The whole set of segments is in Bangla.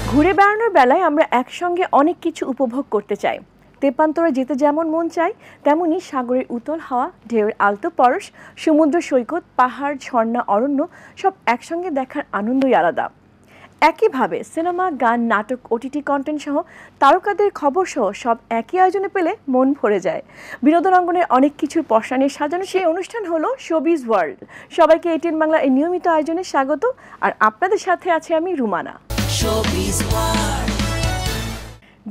ঘুরে বেড়ানোর বেলায় আমরা একসঙ্গে অনেক কিছু উপভোগ করতে চাই। তেপান্তরে যেতে যেমন মন চায়, তেমনি সাগরের উতল হাওয়া, ঢেউয়ের আলতো পরশ, সমুদ্র সৈকত, পাহাড়, ঝর্ণা, অরণ্য সব একসঙ্গে দেখার আনন্দই আলাদা। একইভাবে সিনেমা, গান, নাটক, ওটিটি কন্টেন্ট সহ তারকাদের খবর সহ সব একই আয়োজনে পেলে মন ভরে যায়। বিনোদন অঙ্গনের অনেক কিছুর পসরা নিয়ে সাজানো সেই অনুষ্ঠান হলো শোবিজ ওয়ার্ল্ড। সবাইকে এটিএন বাংলার এই নিয়মিত আয়োজনে স্বাগত। আর আপনাদের সাথে আছে আমি রুমানা।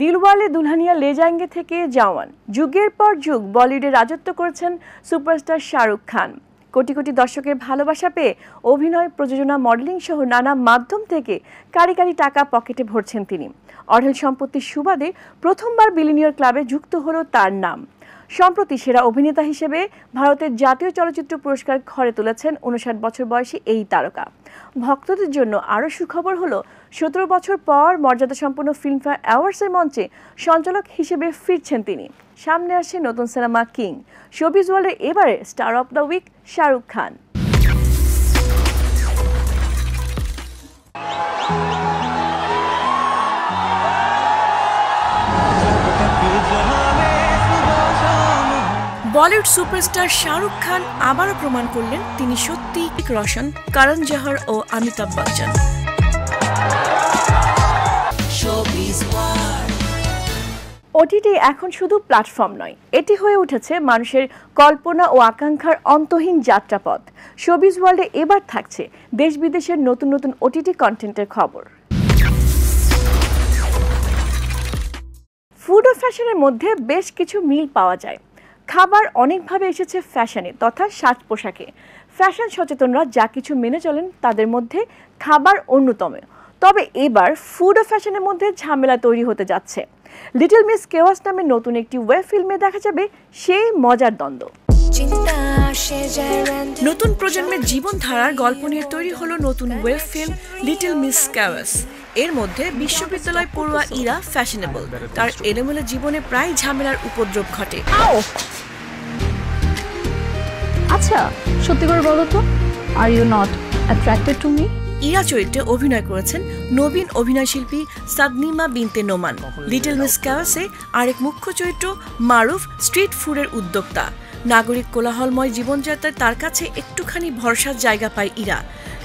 দিলওয়ালে দুলহানিয়া লে জায়েঙ্গে থেকে জওয়ান, যুগের পর যুগ বলিউডে রাজত্ব করেছেন সুপারস্টার শাহরুখ খান। কোটি কোটি দর্শকের ভালোবাসা পেয়ে অভিনয়, প্রযোজনা, মডেলিং সহ নানা মাধ্যম থেকে কারি কারি টাকা পকেটে ভরছেন তিনি। অঢেল সম্পত্তির সুবাদে প্রথমবার বিলিনিয়র ক্লাবে যুক্ত হলো তার নাম। সম্প্রতি সেরা অভিনেতা হিসেবে ভারতের জাতীয় চলচ্চিত্র পুরস্কার ঘরে তুলেছেন 59 বছর বয়সী এই তারকা। ভক্তদের জন্য আরও সুখবর হলো 17 বছর পর মর্যাদাসম্পন্ন ফিল্মফেয়ার অ্যাওয়ার্ডসের মঞ্চে সঞ্চালক হিসেবে ফিরছেন তিনি। সামনে আসছে নতুন সিনেমা কিং। শোবিজ ওয়ার্ল্ডের এবারে star of the week Shah Rukh Khan. Bollywood superstar Shah Rukh Khan আবারও প্রমাণ করলেন তিনি সত্যিই ঋতিক রোশন, করণ জোহর ও অমিতাভ বচ্চন। ওটিটি এখন শুধু প্ল্যাটফর্ম নয়, এটি হয়ে উঠেছে মানুষের কল্পনা ও আকাঙ্ক্ষার অন্তহীন যাত্রাপথ। শোবিজ ওয়ার্ল্ডে এবার থাকছে দেশ বিদেশের নতুন নতুন ওটিটি কন্টেন্টের খবর। ফুড ও ফ্যাশনের মধ্যে বেশ কিছু মিল পাওয়া যায়। খাবার অনেকভাবে এসেছে ফ্যাশনে তথা সাজ পোশাকে। ফ্যাশন সচেতনরা যা কিছু মেনে চলেন তাদের মধ্যে খাবার অন্যতম। তবে এবার ফুড ও ফ্যাশনের মধ্যে ঝামেলা তৈরি হতে যাচ্ছে। লিটল মিস কেওয়াস নামে নতুন একটি ওয়েব ফিল্মে দেখা যাবে সেই মজার দ্বন্দ্ব। নতুন প্রজন্মের জীবনধারার গল্প নিয়ে তৈরি হলো নতুন web film little miss chaos. এর মধ্যে বিশ্ববিদ্যালয় পড়ুয়া ইরা ফ্যাশনেবল, তার এলোমেলো জীবনে প্রায় ঝামেলার উপদ্রব ঘটে। আচ্ছা, সত্যি করে বলো তো, are you not attracted to me? Ira চরিত্রে অভিনয় করেছেন নবীন অভিনয়শিল্পী সাদনিমা বিনতে নোমান। লিটল মিস কেওয়াসে আরেক মুখ্য চরিত্র মারুফ, স্ট্রিট ফুডের উদ্যোক্তা। নাগরিক কোলাহলময় জীবনযাত্রায় তার কাছে একটুখানি ভরসার জায়গা পায় ইরা।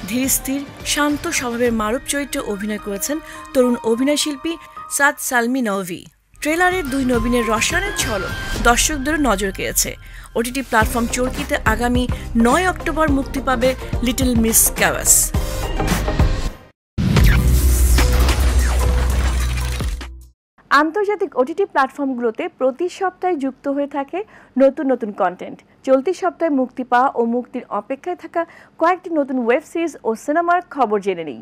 ধীর স্থির, শান্ত স্বভাবের মারুফ চরিত্রে অভিনয় করেছেন তরুণ অভিনয়শিল্পী সাদ সালমি নভি। ট্রেলারের দুই নবীনের রসায়নের ঝলক দর্শকদেরও নজর কেড়েছে। ওটিটি প্ল্যাটফর্ম চরকিতে আগামী 9 অক্টোবর মুক্তি পাবে লিটল মিস কেওয়াস। আন্তর্জাতিক ওটিটি প্ল্যাটফর্মগুলোতে প্রতি সপ্তাহে যুক্ত হয়ে থাকে নতুন নতুন কন্টেন্ট। চলতি সপ্তাহে মুক্তি পাওয়া ও মুক্তির অপেক্ষায় থাকা কয়েকটি নতুন ওয়েব সিরিজ ও সিনেমার খবর জেনে নিই।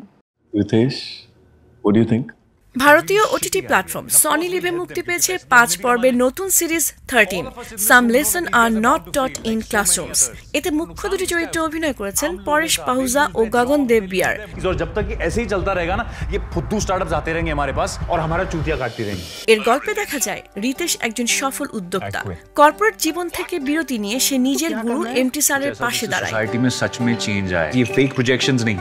What do you think? ভারতীয় ওটিটি প্ল্যাটফর্ম সনি লিভে মুক্তি পেয়েছে 5 পর্বের নতুন series 13 some lesson are not taught in classrooms. এতে মুখ্য দুটি চরিত্রে অভিনয় করেছেন পরেশ পাহুজা ও গগন দেব বিয়ার। और जब तक ये ऐसे ही चलता रहेगा ना, ये फुद्दू स्टार्टअप्स आते रहेंगे हमारे पास और हमारा चूतिया काटती रहेंगी। এর গল্পে দেখা যায় রিতেশ একজন সফল উদ্যোক্তা। কর্পোরেট জীবন থেকে বিরতি নিয়ে সে নিজের গুরু এমটি স্যারের পাশে দাঁড়ায়। सोसाइटी में सच में चेंज आए, ये फेक प्रोजेक्शंस नहीं।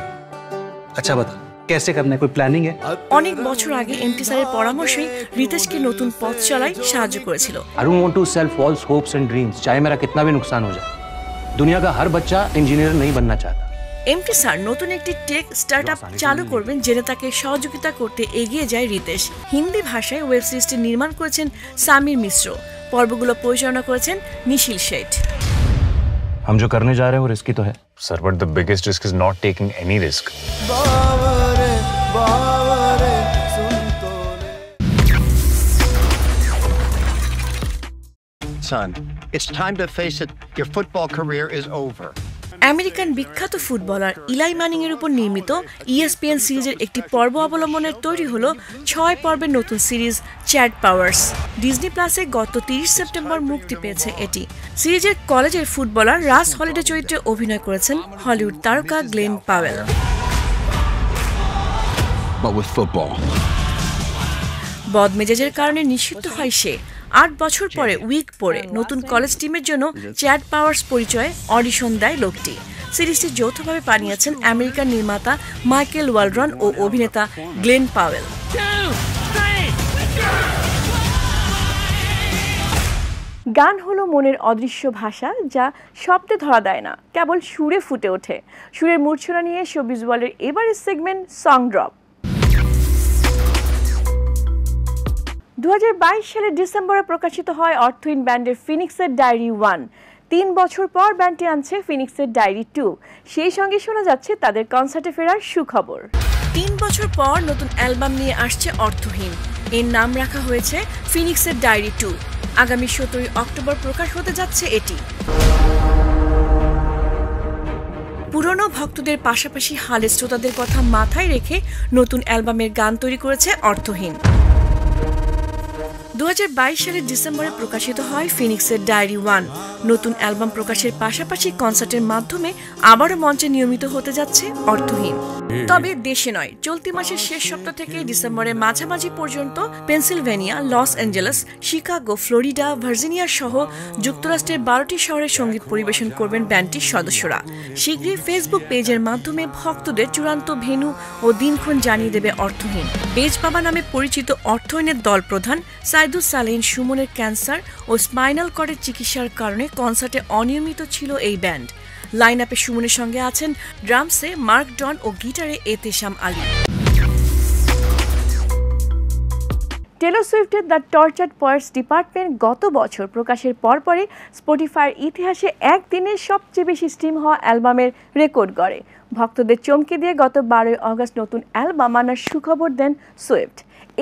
अच्छा बता कैसे करना है, कोई प्लानिंग है? অনেক বছর আগে এমটি স্যারের পরামর্শে রিতেশকে নতুন পথ চলায় সাহায্য করেছিল। I don't want to sell false hopes and dreams, चाहे मेरा कितना भी नुकसान हो जाए। दुनिया का हर बच्चा इंजीनियर नहीं बनना चाहता। এমটি স্যার নতুন একটি টেক স্টার্টআপ চালু করবেন, জেনে তাকে সহযোগিতা করতে এগিয়ে যায় রিতেশ। হিন্দি ভাষায় ওয়েব সিরিজটি নির্মাণ করেছেন সামির মিশ্র। পর্বগুলো পরিচালনা করেছেন নিশিল শেঠ। हम जो करने जा रहे हैं वो रिस्की तो है Sir, but the biggest risk is not taking any risk. Son, it's time to face it. Your football career is over. American বিখ্যাত ফুটবলার ইলাই ম্যানিং এর উপর নির্মিত ইএসপিএন সিরিজের একটি পর্ব অবলম্বনে তৈরি হলো 6 পর্বের নতুন সিরিজ চ্যাট পাওয়ার্স। ডিজনি প্লাসে গত 30 সেপ্টেম্বর মুক্তি পেয়েছে এটি। সিরিজের কলেজের ফুটবলার রাস হলিডে চরিত্রে অভিনয় করেছেন হলিউড তারকা গ্লেন পাওয়েল। বদমেজাজের কারণে নিষিদ্ধ হয় সে। 8 বছর পরে উইক পরে নতুন কলেজ টিমের জন্য চ্যাট পাওয়ার্স পরিচয়ে অডিশন দেয় লোকটি। সিরিজটি যৌথভাবে বানিয়েছেন আমেরিকান নির্মাতা মাইকেল ওয়ালরন ও অভিনেতা গ্লেন পাওয়েল। গান হলো মনের অদৃশ্য ভাষা, যা শব্দে ধরা দেয় না, কেবল সুরে ফুটে ওঠে। সুরের মূর্ছনা নিয়ে শোবিজ ওয়ার্ল্ডের এবারের সেগমেন্ট সং ড্রপ। 2022 সালের ডিসেম্বরে প্রকাশিত হয় অর্থহীন ব্যান্ডের ফিনিক্সের ডায়েরি 1। 3 বছর পর ব্যান্ডটি আনছে ফিনিক্সের ডায়েরি 2। সেই সঙ্গে শোনা যাচ্ছে তাদের কনসার্টে ফেরার সুখবর। 3 বছর পর নতুন অ্যালবাম নিয়ে আসছে অর্থহীন। এর নাম রাখা হয়েছে ফিনিক্সের ডায়েরি 2। আগামী 17 অক্টোবর প্রকাশ হতে যাচ্ছে এটি। পুরনো ভক্তদের পাশাপাশি হালের শ্রোতাদের কথা মাথায় রেখে নতুন অ্যালবামের গান তৈরি করেছে অর্থহীন। 2022 সালের ডিসেম্বরে প্রকাশিত হয় ফিনিক্সের ডায়েরি 1। নতুন অ্যালবাম প্রকাশের পাশাপাশি কনসার্টের মাধ্যমে আবারও মঞ্চে নিয়মিত হতে যাচ্ছে অর্থহীন। তবে দেশে নয়, চলতি মাসের শেষ সপ্তাহ থেকে ডিসেম্বরের মাঝামাঝি পর্যন্ত Pennsylvania, Los Angeles, Chicago, Florida, Virginia সহ যুক্তরাষ্ট্রের 12টি শহরে সঙ্গীত পরিবেশন করবেন ব্যান্ডটির সদস্যরা। শীঘ্রই ফেসবুক পেজের মাধ্যমে ভক্তদের চূড়ান্ত ভেন্যু ও দিনক্ষণ জানিয়ে দেবে অর্থহীন। পেজ বাবা নামে পরিচিত অর্থহীনের দল প্রধান সাইদুস সালেহিন সুমনের ক্যান্সার ও স্পাইনাল কর্ডের চিকিৎসার কারণে কনসার্টে অনিয়মিত ছিল এই ব্যান্ড। লাইন আপে সুমনের সঙ্গে আছেন ড্রামসে মার্ক ডন ও গিটারে এতেশাম আলী। টেলর সুইফটের দ্য টর্চার্ড পয়েটস ডিপার্টমেন্ট গত বছর প্রকাশের পরপরই স্পটিফাইয়ের ইতিহাসে একদিনে সবচেয়ে বেশি স্ট্রিম হওয়া অ্যালবামের রেকর্ড গড়ে। ভক্তদের চমকে দিয়ে গত 12 আগস্ট নতুন অ্যালবাম আনার সুখবর দেন সুইফট।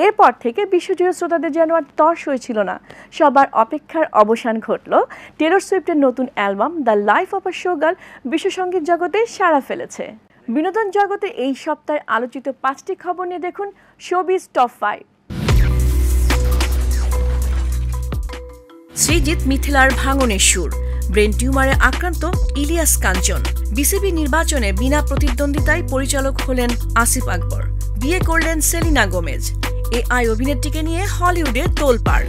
এরপর থেকে বিশ্বজুড়ে শ্রোতাদের যেন আর তর সইছিল না। সবার অপেক্ষার অবসান ঘটল। টেলর সুইফটের নতুন album the life of a showgirl বিশ্বসঙ্গীত জগতে সাড়া ফেলেছে। বিনোদন জগতে এই সপ্তাহের আলোচিত 5টি খবর নিয়ে দেখুন শোবিজ টপ 5। সৃজিত মিথিলার ভাঙনের সুর, ব্রেন টিউমারে আক্রান্ত ইলিয়াস কাঞ্চন। বিসিবি নির্বাচনে বিনা প্রতিদ্বন্দ্বিতায় পরিচালক হলেন আসিফ আকবর। বিয়ে করলেন সেলিনা গোমেজ। এআই অভিনেত্রীকে নিয়ে হলিউডে তোলপাড়।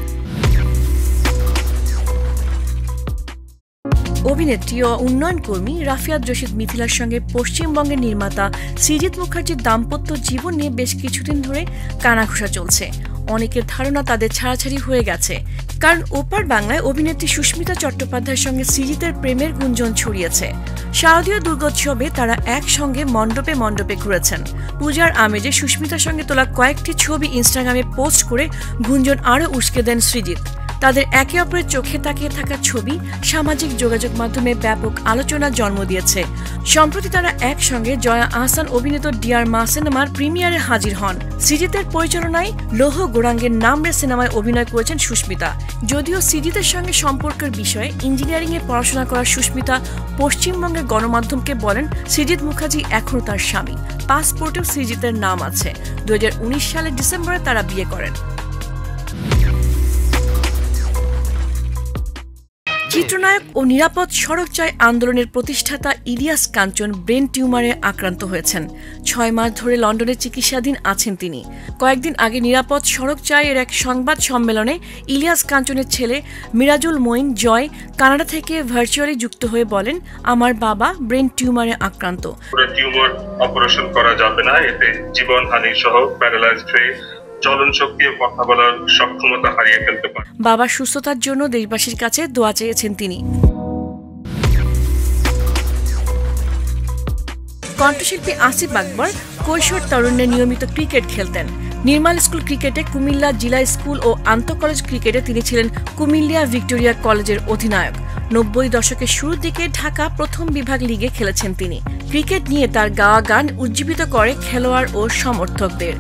অভিনেত্রী ও উন্নয়ন কর্মী রাফিয়াত রশিদ মিথিলার সঙ্গে পশ্চিমবঙ্গের নির্মাতা সৃজিত মুখার্জির দাম্পত্য জীবন নিয়ে বেশ কিছুদিন ধরে কানাঘুষা চলছে। অনেকের ধারণা তাদের ছাড়াছাড়ি হয়ে গেছে, কারণ ওপার বাংলায় অভিনেত্রী সুস্মিতা চট্টোপাধ্যায়ের সঙ্গে সৃজিতের প্রেমের গুঞ্জন ছড়িয়েছে। শারদীয় দুর্গোৎসবে তারা একসঙ্গে মণ্ডপে মণ্ডপে ঘুরেছেন। পূজার আমেজে সুস্মিতার সঙ্গে তোলা কয়েকটি ছবি ইনস্টাগ্রামে পোস্ট করে গুঞ্জন আরও উস্কে দেন সৃজিত। তাদের একে অপরের চোখে তাকিয়ে থাকা ছবি সামাজিক যোগাযোগ মাধ্যমে ব্যাপক আলোচনার জন্ম দিয়েছে। সম্প্রতি তারা একসঙ্গে জয়া আহসান অভিনীত ডিয়ার মা সিনেমার প্রিমিয়ারে হাজির হন। সৃজিতের পরিচালনায় লৌহ গোরাঙ্গের নামরে সিনেমায় অভিনয় করেছেন সুস্মিতা। যদিও সৃজিতের সঙ্গে সম্পর্কের বিষয়ে ইঞ্জিনিয়ারিংয়ে পড়াশোনা করা সুস্মিতা পশ্চিমবঙ্গের গণমাধ্যমকে বলেন সৃজিত মুখার্জি এখনও তার স্বামী। পাসপোর্টেও সৃজিতের নাম আছে। 2019 সালের ডিসেম্বরে তারা বিয়ে করেন। চিত্রনায়ক ও নিরাপদ সড়ক চাই আন্দোলনের প্রতিষ্ঠাতা ইলিয়াস কাঞ্চন ব্রেন টিউমারে আক্রান্ত হয়েছেন। 6 মাস ধরে লন্ডনে চিকিৎসাধীন আছেন তিনি। কয়েকদিন আগে নিরাপদ সড়ক চাই এর এক সংবাদ সম্মেলনে ইলিয়াস কাঞ্চনের ছেলে মিরাজুল মঈন জয় কানাডা থেকে ভার্চুয়ালি যুক্ত হয়ে বলেন, আমার বাবা ব্রেন টিউমারে আক্রান্ত। টিউমার অপারেশন করা যাবে না, এতে জীবনহানি সহ প্যারালাইজড হয়ে চলন শক্তি ও কথা বলার সক্ষমতা হারিয়ে ফেলতে পারে। বাবার সুস্থতার জন্য দেশবাসীর কাছে দোয়া চেয়েছেন তিনি। কণ্ঠশিল্পী আসিফ আকবর কৈশোর তরুণে নিয়মিত ক্রিকেট খেলতেন। নির্মাল স্কুল ক্রিকেটে, কুমিল্লা জিলা স্কুল ও আন্তঃ কলেজ ক্রিকেটে তিনি ছিলেন কুমিল্লা ভিক্টোরিয়া কলেজের অধিনায়ক। 90 দশকের শুরুর দিকে ঢাকা প্রথম বিভাগ লিগে খেলেছেন তিনি। ক্রিকেট নিয়ে তার গাওয়া গান উজ্জীবিত করে খেলোয়াড় ও সমর্থকদের।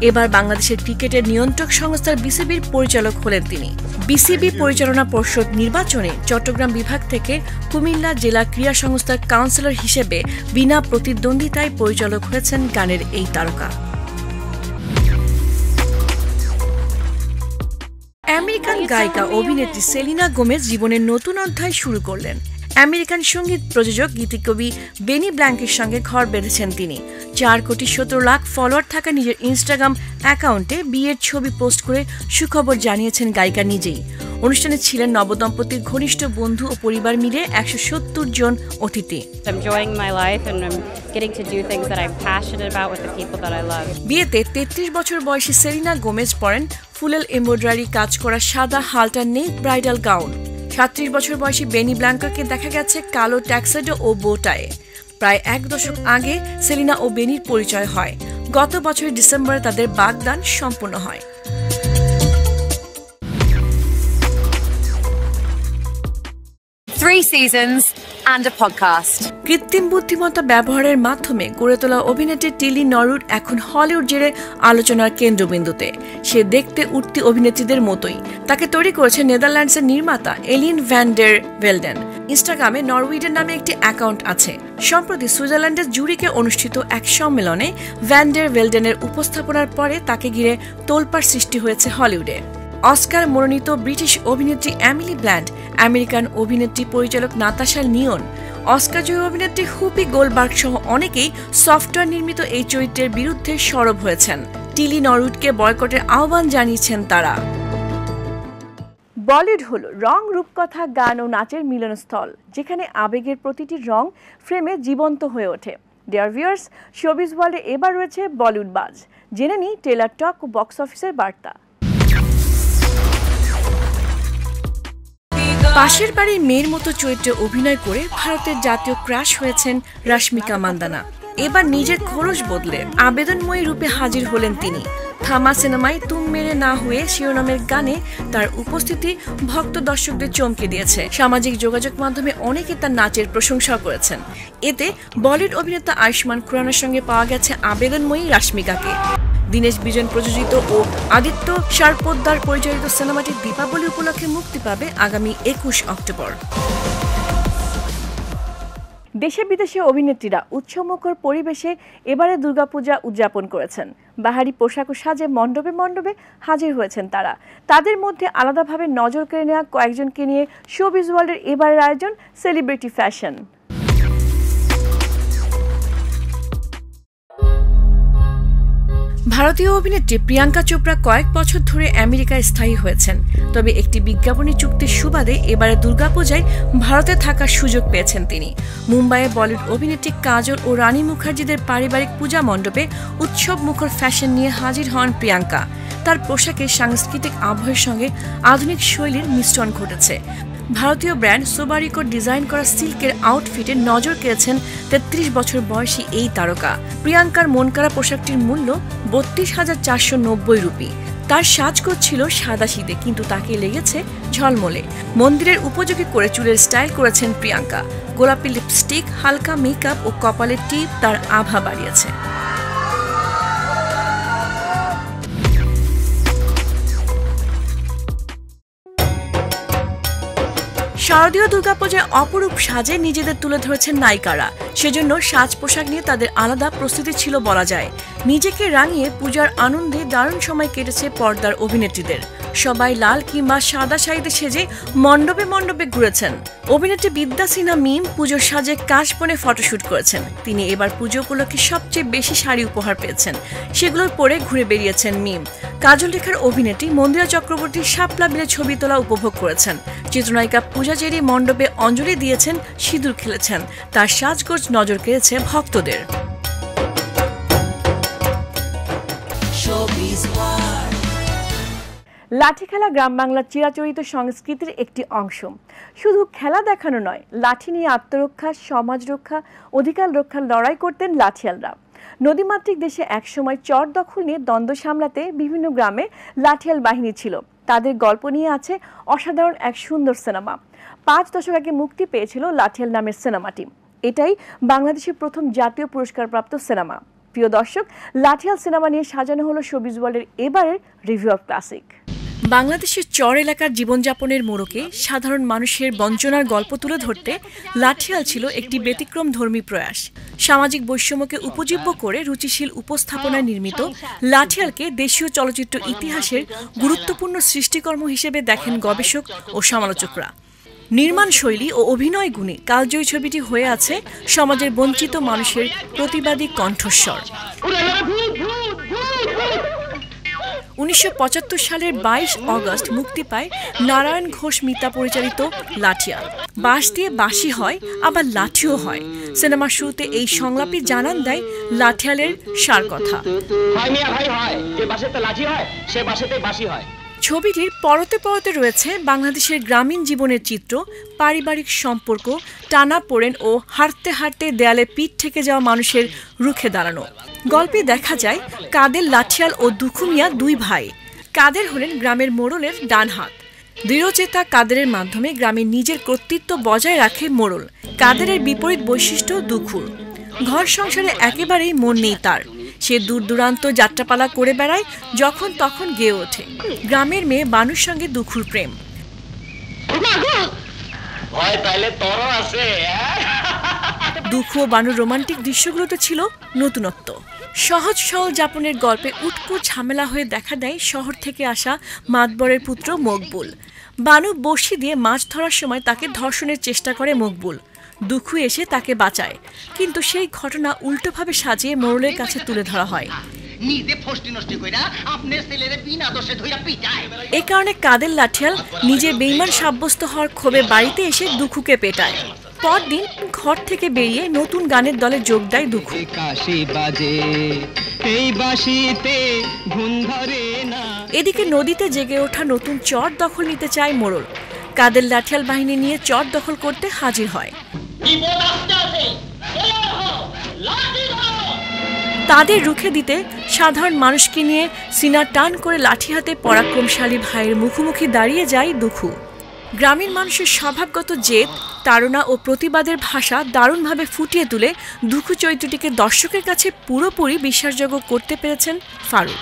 এবার বাংলাদেশের ক্রিকেটের নিয়ন্ত্রক সংস্থার বিসিবির পরিচালক হলেন তিনি। বিসিবি পরিচালনা পর্ষদ নির্বাচনে চট্টগ্রাম বিভাগ থেকে কুমিল্লা জেলা ক্রীড়া সংস্থার কাউন্সিলর হিসেবে বিনা প্রতিদ্বন্দ্বিতায় পরিচালক হয়েছেন গানের এই তারকা। আমেরিকান গায়িকা অভিনেত্রী সেলিনা গোমেজ জীবনের নতুন অধ্যায় শুরু করলেন। আমেরিকান সঙ্গীত প্রযোজক গীতিকবি বেনি ব্ল্যাঙ্কের সঙ্গে ঘর বেঁধেছেন তিনি। 4,17,00,000 ফলোয়ার থাকা নিজের ইনস্টাগ্রাম অ্যাকাউন্টে বিয়ের ছবি পোস্ট করে সুখবর জানিয়েছেন গায়িকা নিজেই। অনুষ্ঠানে ছিলেন নবদম্পতির ঘনিষ্ঠ বন্ধু ও পরিবার মিলে 170 জন অতিথি। Enjoying my life and I'm getting to do things that I'm passionate about with the people that I love. বিয়েতে 33 বছর বয়সী সেলিনা গোমেজ পরেন ফুলেল এমব্রয়ডারি কাজ করা সাদা হালটার নেক ব্রাইডাল গাউন। 37 বছর বয়সী বেনি ব্ল্যাঙ্কাকে দেখা গেছে কালো ট্যাক্সাডো ও বোটায়ে। প্রায় 1 দশক আগে সেলিনা ও বেনির পরিচয় হয়। গত বছরের ডিসেম্বরে তাদের বাগদান সম্পন্ন হয়। 3 seasons and a podcast. কৃত্রিম বুদ্ধিমত্তা ব্যবহারের মাধ্যমে গড়ে তোলা অভিনেত্রী টিলি নরউড এখন হলিউড জুড়ে আলোচনার কেন্দ্রবিন্দুতে। সে দেখতে উঠতি অভিনেত্রীদের মতোই। তাকে তৈরি করেছে নেদারল্যান্ডসের নির্মাতা এলিন ভ্যান ডের ভেলডেন। ইনস্টাগ্রামে নরউইডের নামে একটি অ্যাকাউন্ট আছে। সম্প্রতি সুইজারল্যান্ডের জুরিকে অনুষ্ঠিত এক সম্মেলনে ভ্যান ডের ভেলডেনের উপস্থাপনার পরে তাকে ঘিরে তোলপাড় সৃষ্টি হয়েছে হলিউডে। অস্কার মনোনীত ব্রিটিশ অভিনেত্রী এমিলি ব্ল্যান্ট, আমেরিকান অভিনেত্রী পরিচালক নাতাশা লিওন, অস্কারজয়ী অভিনেত্রী হুপি গোল্ডবার্গ সহ অনেকেই সফটওয়্যার নির্মিত এই চরিত্রের বিরুদ্ধে সরব হয়েছেন। টিলি নরউডকে বয়কটের আহ্বান জানিয়েছেন তারা। বলিউড হলো রং, রূপকথা, গান ও নাচের মিলনস্থল, যেখানে আবেগের প্রতিটি রং ফ্রেমে জীবন্ত হয়ে ওঠে। ডিয়ার ভিউয়ার্স, শোবিজ ওয়ার্ল্ডে এবার রয়েছে বলিউড বাজ। জেনে নিই ট্রেলার টক ও বক্স অফিসের বার্তা। পাশের বাড়ির মেয়ের মতো চরিত্রে অভিনয় করে ভারতের জাতীয় ক্রাশ হয়েছেন রশ্মিকা মান্দানা। এবার নিজের খোলস বদলে আবেদনময়ী রূপে হাজির হলেন তিনি। থামা সিনেমায় তুম মেরে না হয়ে শিরোনামের গানে তার উপস্থিতি ভক্ত দর্শকদের চমকে দিয়েছে। সামাজিক যোগাযোগ মাধ্যমে অনেকে তার নাচের প্রশংসাও করেছেন। এতে বলিউড অভিনেতা আয়ুষ্মান খুরানার সঙ্গে পাওয়া গেছে আবেদনময়ী রশ্মিকাকে। দীনেশ বিজয়ন প্রযোজিত ও আদিত্য শারপোদ্দার পরিচালিত সিনেমাটি দীপাবলি উপলক্ষে মুক্তি পাবে আগামী 21 অক্টোবর। দেশে বিদেশে অভিনেত্রীরা উৎসবমুখর পরিবেশে এবারে দুর্গাপূজা উদযাপন করেছেন। বাহারি পোশাক ও সাজে মণ্ডপে মণ্ডপে হাজির হয়েছেন তারা। তাদের মধ্যে আলাদাভাবে নজর কেড়ে নেওয়া কয়েকজনকে নিয়ে শোবিজ ওয়ার্ল্ডের এবারের আয়োজন সেলিব্রিটি ফ্যাশন। ভারতীয় অভিনেত্রী প্রিয়াঙ্কা চোপড়া কয়েক বছর ধরে আমেরিকায় স্থায়ী হয়েছেন। তবে একটি বিজ্ঞাপনী চুক্তির সুবাদে এবারে দুর্গাপূজায় ভারতে থাকার সুযোগ পেয়েছেন তিনি। মুম্বাইয়ে বলিউড অভিনেত্রী কাজল ও রানী মুখার্জিদের পারিবারিক পূজা মণ্ডপে উৎসব মুখর ফ্যাশন নিয়ে হাজির হন প্রিয়াঙ্কা। তার পোশাকে সাংস্কৃতিক আবহের সঙ্গে আধুনিক শৈলীর মিশ্রণ ঘটেছে। ভারতীয় ব্র্যান্ড সোবারিকোর ডিজাইন করা সিল্কের আউটফিটে নজর কেড়েছেন 33 বছর বয়সী এই তারকা। প্রিয়াঙ্কার মনকাড়া পোশাকটির মূল্য 32,490 রুপি। তার সাজগোজ ছিল সাদাসিধে, কিন্তু তাকে লেগেছে ঝলমলে। মন্দিরের উপযোগী করে চুলের স্টাইল করেছেন প্রিয়াঙ্কা। গোলাপি লিপস্টিক, হালকা মেকআপ ও কপালের টিপ তার আভা বাড়িয়েছে। শারদীয় দুর্গাপূজায় অপরূপ সাজে নিজেদের তুলে ধরেছেন নায়িকারা। সেজন্য সাজ পোশাক নিয়ে তাদের আলাদা প্রস্তুতি ছিল বলা যায়। নিজেকে রাঙিয়ে পূজার আনন্দে দারুণ সময় কেটেছে পর্দার অভিনেত্রীদের। সবাই লাল কিংবা সাদা শাড়িতে সেজে মণ্ডপে মণ্ডপে ঘুরেছেন। অভিনেত্রী বিদ্যা সিনহা মিম পুজোর সাজে কাশবনে ফটোশুট করেছেন। তিনি এবার পুজো উপলক্ষে সবচেয়ে বেশি শাড়ি উপহার পেয়েছেন। সেগুলোর পরে ঘুরে বেরিয়েছেন মিম। কাজল রেখার অভিনেত্রী মন্দিরা চক্রবর্তী শাপলা বিলে ছবি তোলা উপভোগ করেছেন। চিত্রনায়িকা পূজা চেরি মণ্ডপে অঞ্জলি দিয়েছেন, সিঁদুর খেলেছেন। তার সাজগোজ নজর কেড়েছে ভক্তদের। লাঠি খেলা গ্রাম বাংলার চিরাচরিত সংস্কৃতির একটি অংশ। শুধু খেলা দেখানো নয়, লাঠি নিয়ে আত্মরক্ষা, সমাজ রক্ষা, অধিকার রক্ষার লড়াই করতেন লাঠিয়ালরা। নদীমাতৃক দেশে একসময় চর দখল নিয়ে দ্বন্দ্ব সামলাতে বিভিন্ন গ্রামে লাঠিয়াল বাহিনী ছিল। তাদের গল্প নিয়ে আছে অসাধারণ এক সুন্দর সিনেমা। 5 দশক আগে মুক্তি পেয়েছিল লাঠিয়াল নামের সিনেমাটি। এটাই বাংলাদেশের প্রথম জাতীয় পুরস্কারপ্রাপ্ত সিনেমা। প্রিয় দর্শক, লাঠিয়াল সিনেমা নিয়ে সাজানো হলো শোবিজ ওয়ার্ল্ডের এবারের রিভিউ অফ ক্লাসিক। বাংলাদেশের চর এলাকার জীবনযাপনের মোড়কে সাধারণ মানুষের বঞ্চনার গল্প তুলে ধরতে লাঠিয়াল ছিল একটি ব্যতিক্রমধর্মী প্রয়াস। সামাজিক বৈষম্যকে উপজীব্য করে রুচিশীল উপস্থাপনায় নির্মিত লাঠিয়ালকে দেশীয় চলচ্চিত্র ইতিহাসের গুরুত্বপূর্ণ সৃষ্টিকর্ম হিসেবে দেখেন গবেষক ও সমালোচকরা। নির্মাণ শৈলী ও অভিনয় গুণে কালজয়ী ছবিটি হয়ে আছে সমাজের বঞ্চিত মানুষের প্রতিবাদী কণ্ঠস্বর। 1975 সালের 22 অগস্ট মুক্তি পায় নারায়ণ ঘোষ মিতা পরিচালিত লাঠিয়াল। বাঁশ দিয়ে বাঁশি হয়, আবার লাঠিও হয়। সিনেমার শুরুতে এই সংলাপই জানান দেয় লাঠিয়ালের সার কথা। ছবিটির পরতে পরতে রয়েছে বাংলাদেশের গ্রামীণ জীবনের চিত্র, পারিবারিক সম্পর্ক, টানাপোড়েন ও হাঁটতে হাঁটতে দেয়ালে পিঠ ঠেকে যাওয়া মানুষের রুখে দাঁড়ানো। গল্পে দেখা যায় কাদের লাঠিয়াল ও দুখু মিয়া দুই ভাই। কাদের হলেন গ্রামের মোড়লের ডান হাত। দৃঢ়চেতা কাদেরের মাধ্যমে গ্রামের নিজের কর্তৃত্ব বজায় রাখে মোড়ল। কাদেরের বিপরীত বৈশিষ্ট্য দুখুর। ঘর সংসারে একেবারেই মন নেই তার। সে দূর দূরান্ত যাত্রাপালা করে বেড়ায়, যখন তখন গেয়ে ওঠে। গ্রামের মেয়ে বানুর সঙ্গে দুখুর প্রেম। দুঃখ ও বানুর রোমান্টিক দৃশ্যগুলোতে ছিল নতুনত্ব। সহজ সরল যাপনের গল্পে উটকো ঝামেলা হয়ে দেখা দেয় শহর থেকে আসা মাতবরের পুত্র মকবুল। বানু বড়শি দিয়ে মাছ ধরার সময় তাকে ধর্ষণের চেষ্টা করে মকবুল। দুঃখু এসে তাকে বাঁচায়, কিন্তু সেই ঘটনা উল্টোভাবে সাজিয়ে মোড়লের কাছে তুলে ধরা হয়। এ কারণে কাদের লাঠিয়াল নিজে বেঈমান সাব্যস্ত হওয়ার ক্ষোভে বাড়িতে এসে দুঃখুকে পেটায়। পরদিন ঘর থেকে বেরিয়ে নতুন গানের দলে যোগ দেয় দুঃখু। এদিকে নদীতে জেগে ওঠা নতুন চর দখল নিতে চায় মোড়ল। কাদের লাঠিয়াল বাহিনী নিয়ে চর দখল করতে হাজির হয়। তাদের রুখে দিতে সাধারণ মানুষকে নিয়ে সিনা টান করে লাঠি হাতে পরাক্রমশালী ভাইয়ের মুখোমুখি দাঁড়িয়ে যায় দুঃখু। গ্রামীণ মানুষের স্বভাবগত জেদ, তাড়না ও প্রতিবাদের ভাষা দারুণভাবে ফুটিয়ে তুলে দুঃখু চরিত্রটিকে দর্শকের কাছে পুরোপুরি বিশ্বাসযোগ্য করতে পেরেছেন ফারুক।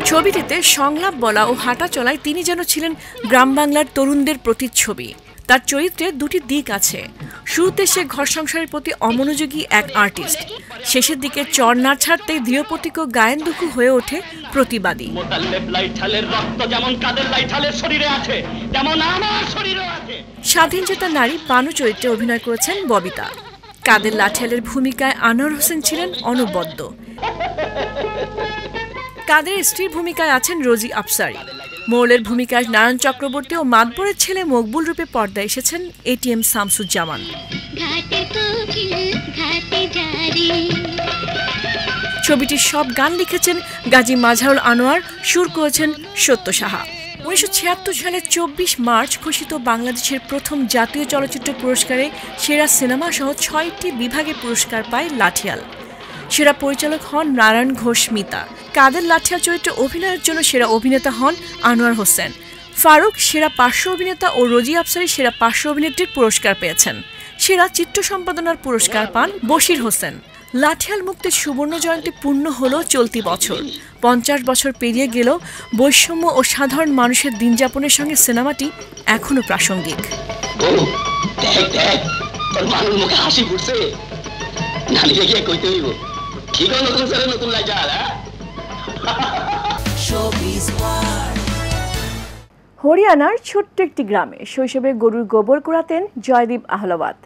ছবিটিতে সংলাপ বলা ও হাঁটা চলায় তিনি যেন ছিলেন গ্রাম বাংলার তরুণদের প্রতিচ্ছবি। তার চরিত্রে দুটি দিক আছে। শুরুতে সে ঘর সংসারের প্রতি অমনোযোগী এক আর্টিস্ট, শেষের দিকে চর না ছাড়তে দৃঢ়প্রতিজ্ঞ গায়েন দুঃখু হয়ে ওঠে প্রতিবাদী। স্বাধীনচেতা নারী বানু চরিত্রে অভিনয় করেছেন ববিতা। কাদের লাঠিয়ালের ভূমিকায় আনোয়ার হোসেন ছিলেন অনবদ্য। কাদের স্ত্রীর ভূমিকায় আছেন রোজি আফসারি। মোড়লের ভূমিকায় নারায়ণ চক্রবর্তী ও মাতবরের ছেলে মকবুল রূপে পর্দায় এসেছেন এটিএম শামসুজ্জামান। ছবিটির সব গান লিখেছেন গাজী মাজহারুল আনোয়ার, সুর করেছেন সত্য সাহা। 1976 সালের 24 মার্চ ঘোষিত বাংলাদেশের প্রথম জাতীয় চলচ্চিত্র পুরস্কারে সেরা সিনেমা সহ 6টি বিভাগে পুরস্কার পায় লাঠিয়াল। সেরা পরিচালক হন নারায়ণ ঘোষ মিতা। কাদের লাঠিয়াল চরিত্রে অভিনয়ের জন্য সেরা অভিনেতা হন আনোয়ার হোসেন। ফারুক সেরা পার্শ্ব অভিনেতা ও রোজি আফসারি সেরা পার্শ্ব অভিনেত্রীর পুরস্কার পেয়েছেন। সেরা চিত্র সম্পাদনার পুরস্কার পান বশির হোসেন। লাঠিয়াল মুক্তির সুবর্ণ জয়ন্তী পূর্ণ হলো চলতি বছর। 50 বছর পেরিয়ে গেলেও বৈষম্য ও সাধারণ মানুষের দিনযাপনের সঙ্গে সিনেমাটি এখনো প্রাসঙ্গিক। হরিয়ানার ছোট্ট একটি গ্রামে শৈশবে গরুর গোবর কুড়াতেন জয়দীপ আহলাওয়াত।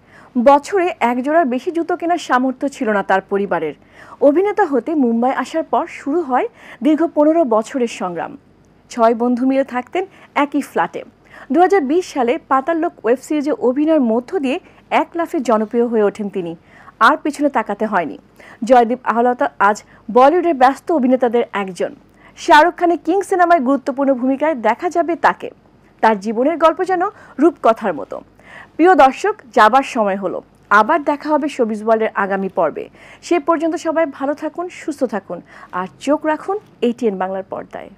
বছরে এক জোড়ার বেশি জুতো কেনার সামর্থ্য ছিল না তার পরিবারের। অভিনেতা হতে মুম্বাই আসার পর শুরু হয় দীর্ঘ 15 বছরের সংগ্রাম। 6 বন্ধু মিলে থাকতেন একই ফ্ল্যাটে। 2020 সালে পাতাল লোক ওয়েব সিরিজে অভিনয়ের মধ্য দিয়ে এক লাফে জনপ্রিয় হয়ে ওঠেন তিনি। আর পিছনে তাকাতে হয়নি। জয়দীপ আহলাওয়াত আজ বলিউডের ব্যস্ত অভিনেতাদের একজন। শাহরুখ খানের কিং সিনেমায় গুরুত্বপূর্ণ ভূমিকায় দেখা যাবে তাকে। তার জীবনের গল্প যেন রূপকথার মতো। প্রিয় দর্শক, যাবার সময় হলো। আবার দেখা হবে শোবিজ ওয়ার্ল্ডের আগামী পর্বে। সে পর্যন্ত সবাই ভালো থাকুন, সুস্থ থাকুন আর চোখ রাখুন এটিএন বাংলার পর্দায়।